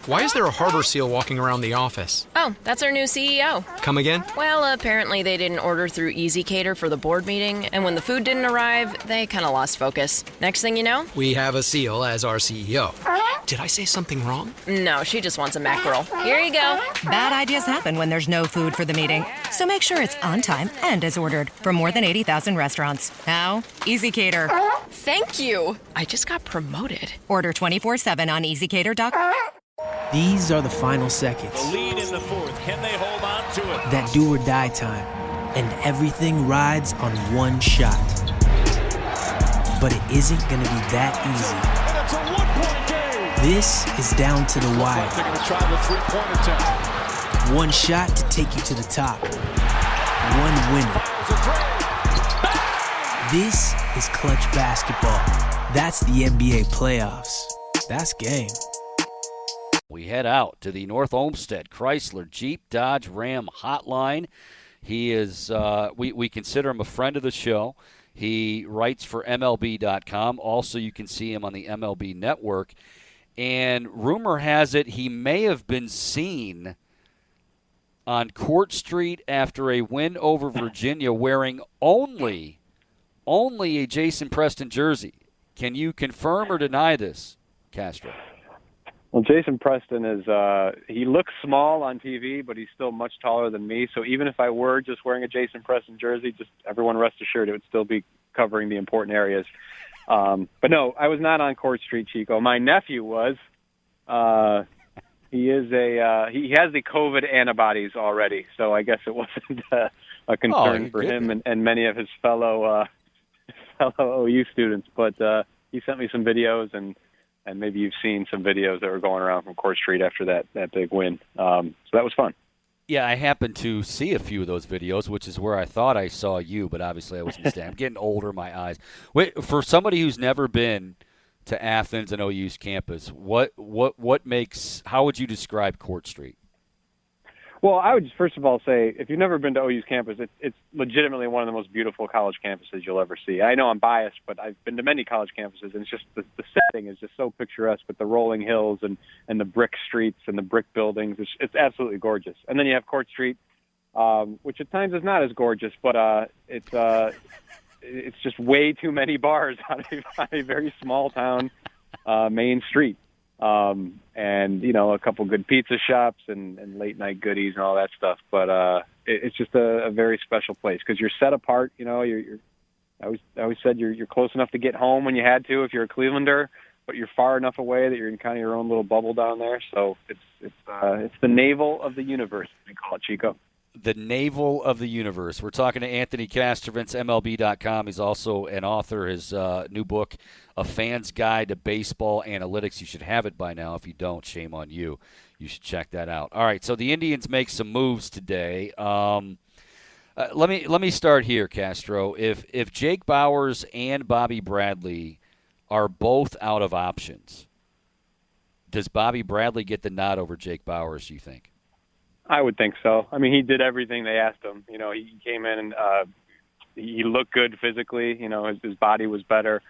Why is there a harbor seal walking around the office? Oh, that's our new CEO. Come again? Well, apparently they didn't order through EasyCater for the board meeting, and when the food didn't arrive, they kind of lost focus. Next thing you know? We have a seal as our CEO. Did I say something wrong? No, she just wants a mackerel. Here you go. Bad ideas happen when there's no food for the meeting. So make sure it's on time and as ordered from more than 80,000 restaurants. How? EasyCater. Thank you. I just got promoted. Order 24/7 on EasyCater.com. These are the final seconds. The lead in the fourth. Can they hold on to it? That do or die time. And everything rides on one shot. But it isn't going to be that easy. And it's a one-point game. This is down to the wire. They're going to try the three-point attempt. One shot to take you to the top. One winner. This is clutch basketball. That's the NBA playoffs. That's game. We head out to the North Olmsted Chrysler Jeep Dodge Ram hotline. He is, we consider him a friend of the show. He writes for MLB.com. Also, you can see him on the MLB Network. And rumor has it he may have been seen on Court Street after a win over Virginia wearing only a Jason Preston jersey. Can you confirm or deny this, Castro? Well, Jason Preston is, he looks small on TV, but he's still much taller than me. So even if I were just wearing a Jason Preston jersey, just everyone rest assured it would still be covering the important areas. But no, I was not on Court Street, Chico. My nephew was. He is he has the COVID antibodies already, so I guess it wasn't a concern for him and many of his fellow OU students. But he sent me some videos, and maybe you've seen some videos that were going around from Court Street after that big win. So that was fun. Yeah, I happened to see a few of those videos, which is where I thought I saw you, but obviously I was mistaken. I'm getting older, my eyes. Wait, for somebody who's never been to Athens and OU's campus, what makes? How would you describe Court Street? Well, I would first of all say, if you've never been to OU's campus, it's legitimately one of the most beautiful college campuses you'll ever see. I know I'm biased, but I've been to many college campuses, and it's just the setting is just so picturesque with the rolling hills and the brick streets and the brick buildings. It's absolutely gorgeous. And then you have Court Street, which at times is not as gorgeous, but it's just way too many bars on a very small town main street. And, you know, a couple good pizza shops and late night goodies and all that stuff. But it's just a very special place because you're set apart. You know, I always said you're close enough to get home when you had to if you're a Clevelander, but you're far enough away that you're in kind of your own little bubble down there. So it's the navel of the universe, we call it, Chico. The navel of the universe. We're talking to Anthony Castrovitz, MLB.com. He's also an author. His new book, A Fan's Guide to Baseball Analytics. You should have it by now. If you don't, shame on you. You should check that out. All right, so the Indians make some moves today. Let me start here, Castro. If Jake Bauers and Bobby Bradley are both out of options, does Bobby Bradley get the nod over Jake Bauers, do you think? I would think so. I mean, he did everything they asked him. You know, he came in and he looked good physically. You know, his body was better.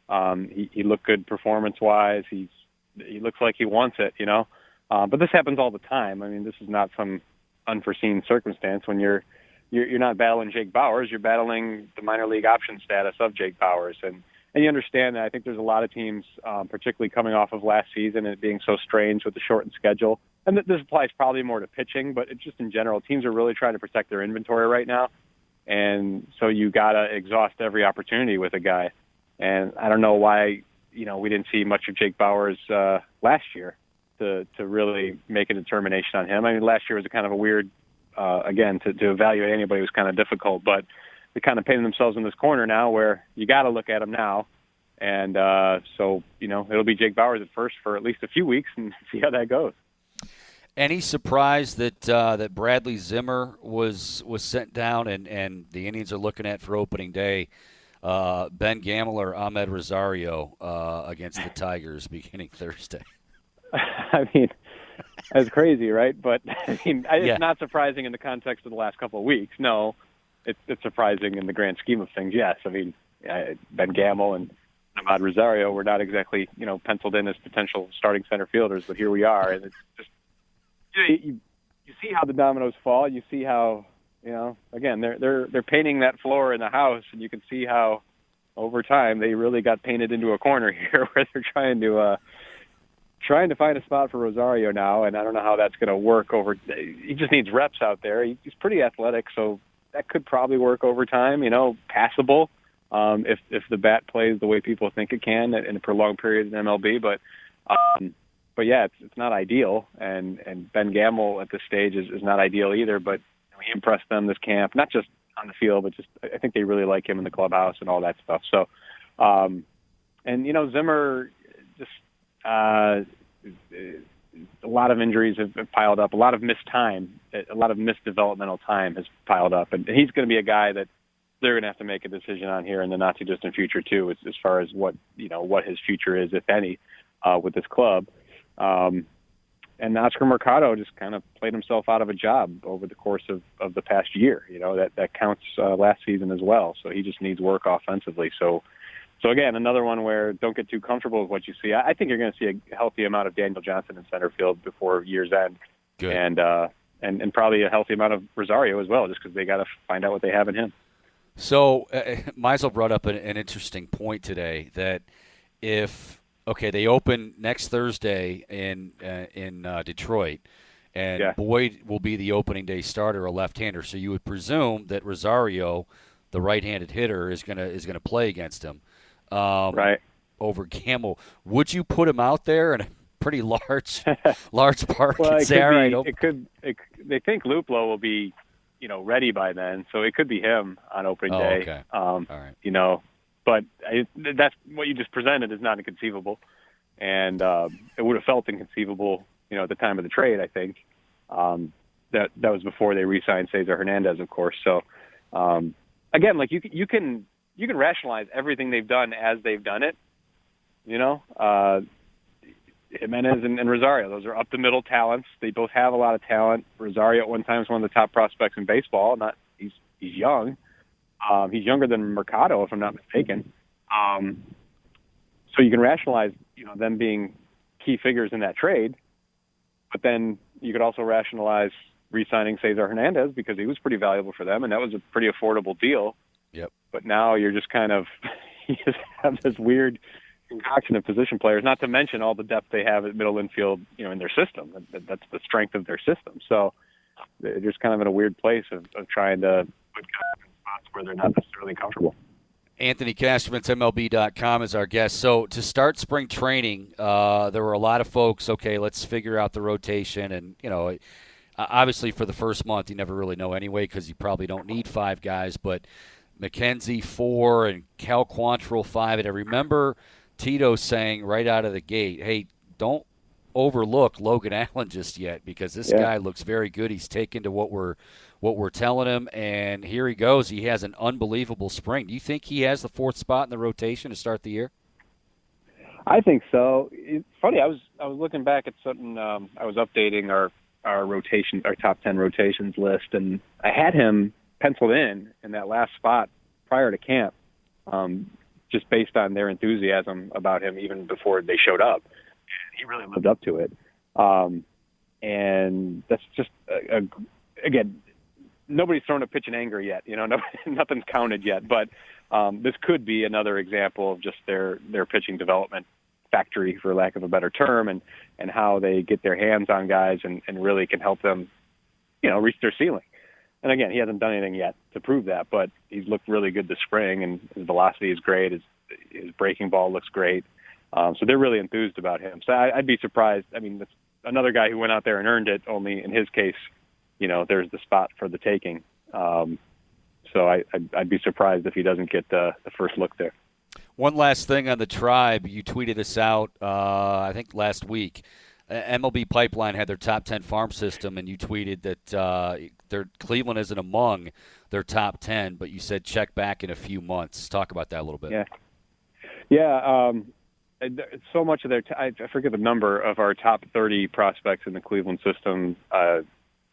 He looked good performance-wise. He looks like he wants it, you know. But this happens all the time. I mean, this is not some unforeseen circumstance. When you're not battling Jake Bauers, you're battling the minor league option status of Jake Bauers. And you understand that. I think there's a lot of teams, particularly coming off of last season and it being so strange with the shortened schedule. And this applies probably more to pitching, but it's just in general, teams are really trying to protect their inventory right now. And so you got to exhaust every opportunity with a guy. And I don't know why, you know, we didn't see much of Jake Bauers last year to really make a determination on him. I mean, last year was a kind of a weird, again, to evaluate anybody was kind of difficult, but they kind of painted themselves in this corner now where you got to look at him now. And so, you know, it'll be Jake Bauers at first for at least a few weeks and see how that goes. Any surprise that Bradley Zimmer was sent down and the Indians are looking at for opening day Ben Gamel or Ahmed Rosario against the Tigers beginning Thursday? I mean, that's crazy, right? But I mean, it's not surprising in the context of the last couple of weeks. No, it's surprising in the grand scheme of things. Yes, I mean Ben Gamel and about Rosario were not exactly, penciled in as potential starting center fielders, but here we are, and it's just you see how the dominoes fall. You see how, again, they're painting that floor in the house, and you can see how over time they really got painted into a corner here where they're trying to find a spot for Rosario now, and I don't know how that's going to work he just needs reps out there. He's pretty athletic, so that could probably work over time, passable, if the bat plays the way people think it can in a prolonged period in MLB. But yeah, it's not ideal, and Ben Gamble at this stage is not ideal either, but he impressed them this camp, not just on the field, but just I think they really like him in the clubhouse and all that stuff. So, Zimmer just a lot of injuries have piled up, a lot of missed time, a lot of missed developmental time has piled up, and he's going to be a guy that they're going to have to make a decision on here in the not too distant future too, as far as what his future is, if any, with this club. And Oscar Mercado just kind of played himself out of a job over the course of the past year. That counts last season as well. So he just needs work offensively. So again, another one where don't get too comfortable with what you see. I think you're going to see a healthy amount of Daniel Johnson in center field before year's end. Good. And probably a healthy amount of Rosario as well, just because they got to find out what they have in him. So Meisel brought up an interesting point today that they open next Thursday in Detroit, and Boyd will be the opening day starter, a left-hander. So you would presume that Rosario, the right-handed hitter, is gonna play against him, right, over Gamble. Would you put him out there in a pretty large park? Well, and say, all right, they think Luplo will be ready by then, so it could be him on opening day. Okay. All right. But that's what you just presented is not inconceivable, and it would have felt inconceivable, at the time of the trade. I think that was before they re-signed Cesar Hernandez, of course. So again, like you can rationalize everything they've done as they've done it. Jimenez and Rosario, those are up the middle talents. They both have a lot of talent. Rosario at one time was one of the top prospects in baseball. He's young. He's younger than Mercado, if I'm not mistaken. So you can rationalize, them being key figures in that trade. But then you could also rationalize re-signing Cesar Hernandez because he was pretty valuable for them, and that was a pretty affordable deal. Yep. But now you're just kind of you just have this weird concoction of position players, not to mention all the depth they have at middle infield, in their system. That's the strength of their system. So they're just kind of in a weird place of trying to put guys in spots where they're not necessarily comfortable. Anthony Cashman's MLB.com is our guest. So to start spring training, there were a lot of folks, okay, let's figure out the rotation. And, obviously for the first month, you never really know anyway because you probably don't need 5 guys. But McKenzie 4 and Cal Quantrill 5. And I remember Tito saying right out of the gate, hey, don't overlook Logan Allen just yet because this guy looks very good. He's taken to what we're telling him, and here he goes. He has an unbelievable spring. Do you think he has the 4th spot in the rotation to start the year? I think so. It's funny. I was looking back at something. I was updating our rotation, our top 10 rotations list, and I had him penciled in that last spot prior to camp, just based on their enthusiasm about him even before they showed up. And he really lived up to it. And that's just again. Nobody's thrown a pitch in anger yet, nothing's counted yet, but this could be another example of just their pitching development factory, for lack of a better term, and how they get their hands on guys and really can help them, reach their ceiling. And again, he hasn't done anything yet to prove that, but he's looked really good this spring, and his velocity is great. His breaking ball looks great. So they're really enthused about him. So I'd be surprised. I mean, that's another guy who went out there and earned it, only in his case, there's the spot for the taking. So I'd be surprised if he doesn't get the first look there. One last thing on the Tribe. You tweeted this out, I think, last week. MLB Pipeline had their top 10 farm system, and you tweeted that Cleveland isn't among their top 10, but you said check back in a few months. Talk about that a little bit. Yeah. So much of their I forget the number of our top 30 prospects in the Cleveland system.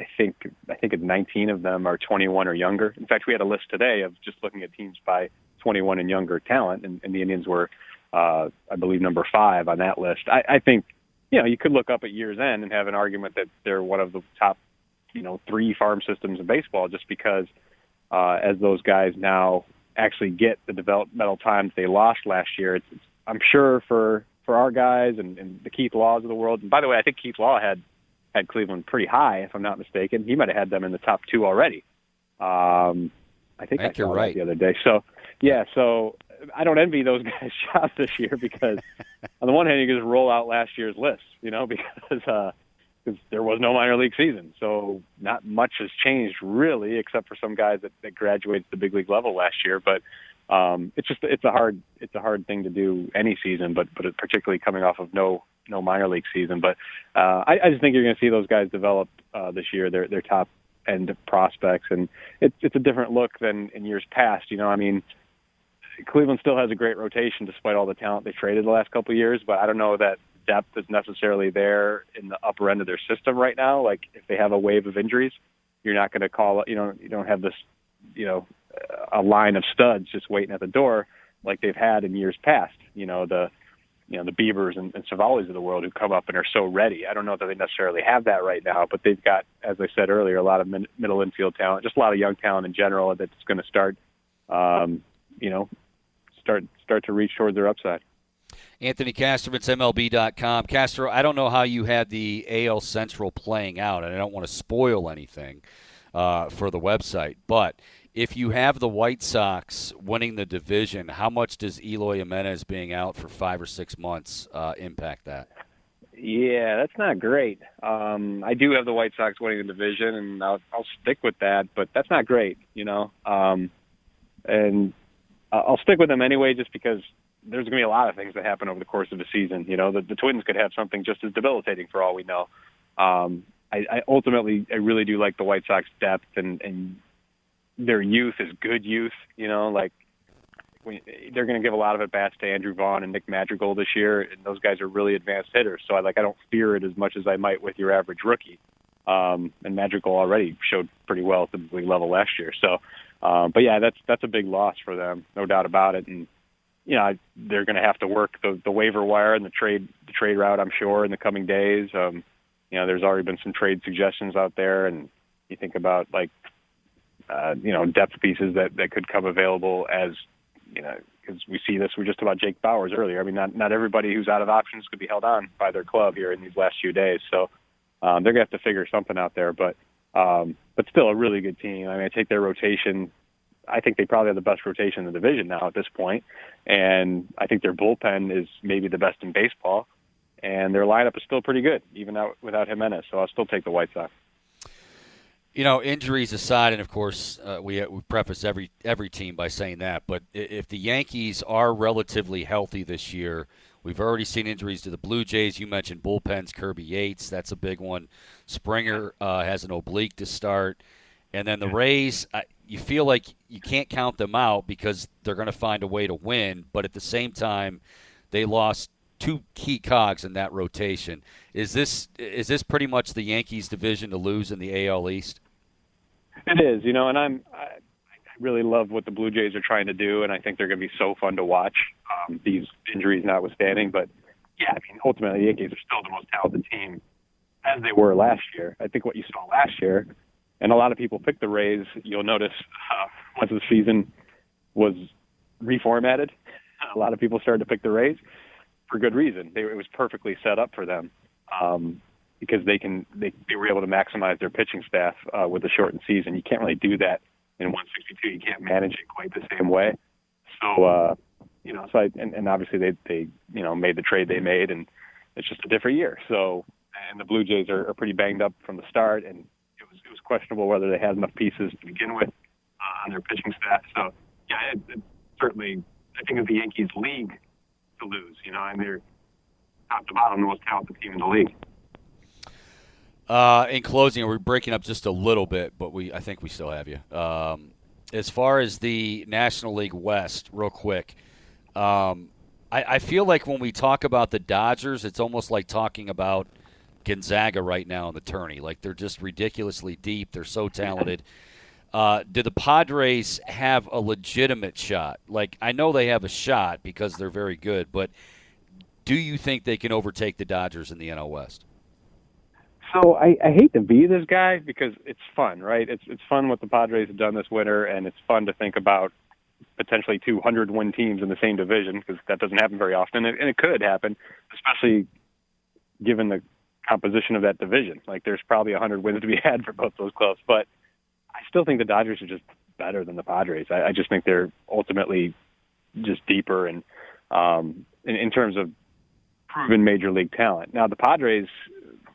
I think it's 19 of them are 21 or younger. In fact, we had a list today of just looking at teams by 21 and younger talent, and the Indians were I believe, number 5 on that list. I think, you could look up at year's end and have an argument that they're one of the top, 3 farm systems in baseball, just because as those guys now actually get the developmental time that they lost last year, I'm sure for our guys and the Keith Laws of the world. And by the way, I think Keith Law had Cleveland pretty high, if I'm not mistaken. He might have had them in the top 2 already. I think I saw you're right that the other day. So, so I don't envy those guys' jobs this year, because on the one hand, you can just roll out last year's list, because there was no minor league season. So not much has changed really, except for some guys that graduated to the big league level last year. But it's a hard thing to do any season, but particularly coming off of no minor league season. But I just think you're going to see those guys develop this year. They're top end prospects, and it's a different look than in years past. Cleveland still has a great rotation despite all the talent they traded the last couple of years, but I don't know that depth is necessarily there in the upper end of their system right now. Like, if they have a wave of injuries, you're not going to call it, you don't have this, a line of studs just waiting at the door like they've had in years past. The Biebers and Savalis of the world who come up and are so ready. I don't know that they necessarily have that right now, but they've got, as I said earlier, a lot of middle infield talent, just a lot of young talent in general that's going to start to reach towards their upside. Anthony Castrovince, MLB.com. Castro, I don't know how you had the AL Central playing out, and I don't want to spoil anything for the website, but if you have the White Sox winning the division, how much does Eloy Jimenez being out for 5 or 6 months impact that? Yeah, that's not great. I do have the White Sox winning the division, and I'll stick with that, but that's not great, and I'll stick with them anyway, just because there's going to be a lot of things that happen over the course of the season. The Twins could have something just as debilitating for all we know. I ultimately really do like the White Sox depth, and their youth is good youth. They're going to give a lot of at bats to Andrew Vaughn and Nick Madrigal this year, and those guys are really advanced hitters. So I don't fear it as much as I might with your average rookie. And Madrigal already showed pretty well at the big league level last year. So, but yeah, that's a big loss for them, no doubt about it. And they're going to have to work the waiver wire and the trade route, I'm sure, in the coming days. There's already been some trade suggestions out there, and you think about depth pieces that could come available as, because we see this, we're just about Jake Bauers earlier. I mean, not everybody who's out of options could be held on by their club here in these last few days. So they're going to have to figure something out there, but still a really good team. I mean, I take their rotation. I think they probably have the best rotation in the division now at this point, and I think their bullpen is maybe the best in baseball, and their lineup is still pretty good, even without Jimenez. So I'll still take the White Sox. Injuries aside, and of course we preface every team by saying that, but if the Yankees are relatively healthy this year, we've already seen injuries to the Blue Jays. You mentioned bullpens, Kirby Yates, that's a big one. Springer has an oblique to start. And then the Rays, you feel like you can't count them out because they're going to find a way to win, but at the same time, they lost 2 key cogs in that rotation. Is this pretty much the Yankees' division to lose in the AL East? It is, and I really love what the Blue Jays are trying to do, and I think they're going to be so fun to watch, these injuries notwithstanding. But, yeah, I mean, ultimately the Yankees are still the most talented team as they were last year. I think what you saw last year, and a lot of people picked the Rays, you'll notice once the season was reformatted, a lot of people started to pick the Rays for good reason. It was perfectly set up for them because they were able to maximize their pitching staff with a shortened season. You can't really do that in 162. You can't manage it quite the same way. So, and obviously they made the trade they made, and it's just a different year. So, and the Blue Jays are pretty banged up from the start, and it was questionable whether they had enough pieces to begin with on their pitching staff. So, yeah, it certainly, I think it's the Yankees' league to lose. And they're top to bottom the most talented team in the league. In closing, we're breaking up just a little bit, but I think we still have you. As far as the National League West, real quick, I feel like when we talk about the Dodgers, it's almost like talking about Gonzaga right now in the tourney. Like, they're just ridiculously deep. They're so talented. Do the Padres have a legitimate shot? Like, I know they have a shot because they're very good, but do you think they can overtake the Dodgers in the NL West? So I hate to be this guy because it's fun, right? It's fun what the Padres have done this winter, and it's fun to think about potentially 200-win teams in the same division because that doesn't happen very often, and it could happen, especially given the composition of that division. Like, there's probably 100 wins to be had for both those clubs, but I still think the Dodgers are just better than the Padres. I just think they're ultimately just deeper and in terms of proven major league talent. Now, the Padres,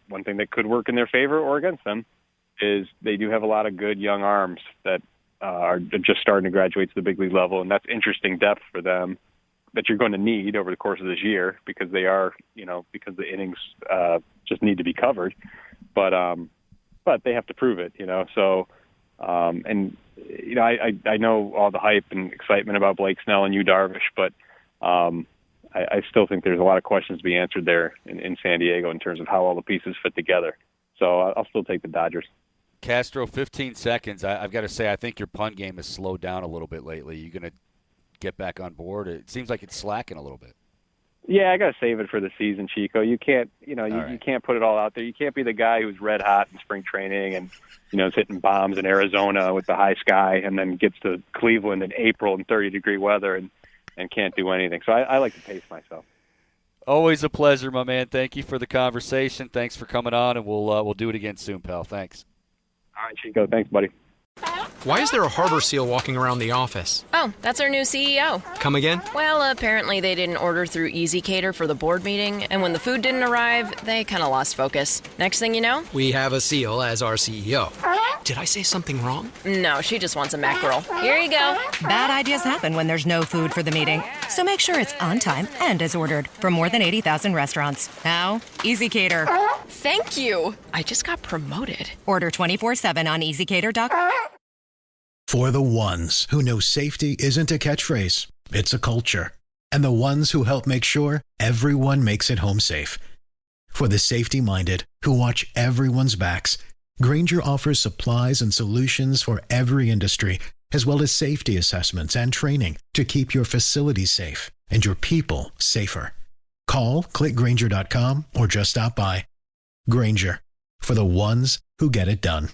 one thing that could work in their favor or against them is they do have a lot of good young arms that are just starting to graduate to the big league level, and that's interesting depth for them that you're going to need over the course of this year because they are, because the innings just need to be covered. But they have to prove it, So, I know all the hype and excitement about Blake Snell and Yu Darvish, but I still think there's a lot of questions to be answered there in San Diego in terms of how all the pieces fit together. So I'll still take the Dodgers. Castro, 15 seconds. I've got to say, I think your punt game has slowed down a little bit lately. You going to get back on board? It seems like it's slacking a little bit. Yeah, I got to save it for the season, Chico. You can't, you can't put it all out there. You can't be the guy who's red hot in spring training and, is hitting bombs in Arizona with the high sky and then gets to Cleveland in April in 30-degree weather and can't do anything. So I like to pace myself. Always a pleasure, my man. Thank you for the conversation. Thanks for coming on, and we'll do it again soon, pal. Thanks. All right, Chico. Thanks, buddy. Why is there a harbor seal walking around the office? Oh, that's our new CEO. Come again? Well, apparently they didn't order through EasyCater for the board meeting, and when the food didn't arrive, they kind of lost focus. Next thing you know? We have a seal as our CEO. Did I say something wrong? No, she just wants a mackerel. Here you go. Bad ideas happen when there's no food for the meeting. So make sure it's on time and as ordered from more than 80,000 restaurants. Now, EasyCater. Thank you. I just got promoted. Order 24/7 on EasyCater.com. For the ones who know safety isn't a catchphrase, it's a culture. And the ones who help make sure everyone makes it home safe. For the safety-minded who watch everyone's backs, Grainger offers supplies and solutions for every industry, as well as safety assessments and training to keep your facilities safe and your people safer. Call, click Grainger.com, or just stop by. Grainger, for the ones who get it done.